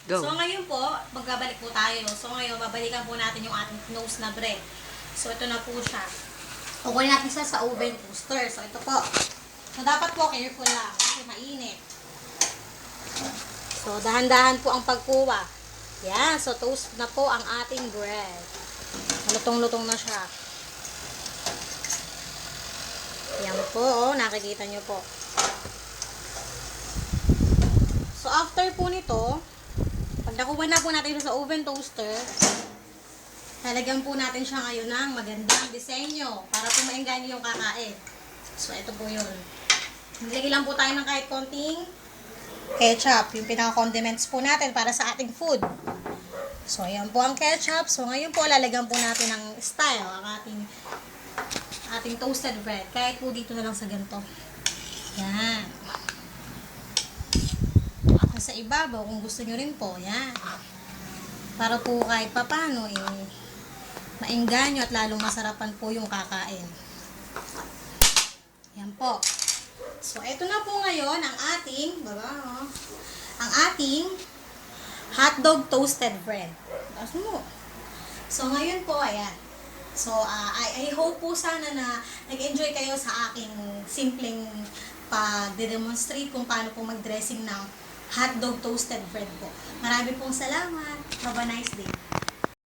Go. So ngayon po, magbabalik po tayo. So ngayon, babalikan po natin yung ating nose na bread. So ito na po siya. Kukunin natin siya sa oven toaster. So ito po. So dapat po careful lang kasi mainit. So dahan-dahan po ang pagkuha. Yan. So toast na po ang ating bread. Lutong-lutong na siya. Yan po. Oh, nakikita nyo po. So after po nito, pag nakuha na po natin siya sa oven toaster, talagyan po natin siya ngayon ng magandang disenyo para po maengganyo yung kakain. So, ito po yun. Maglagay lang po tayo ng kahit konting ketchup, yung pinaka-condiments po natin para sa ating food. So, ayan po ang ketchup. So, ngayon po lalagyan po natin ng style ang ating toasted bread. Kahit po dito na lang sa ganito. Yan. Sa ibabaw, kung gusto nyo rin po, yan. Para po kahit papano, maengganyo at lalong masarapan po yung kakain. Yan po. So, eto na po ngayon ang ating, ang ating hotdog toasted bread. Tapos mo. So, ngayon po, ayan. So, I hope po sana na nag-enjoy kayo sa aking simpleng pag-demonstrate kung paano po mag-dressing ng hotdog toasted bread po. Marami pong salamat. Have a nice day.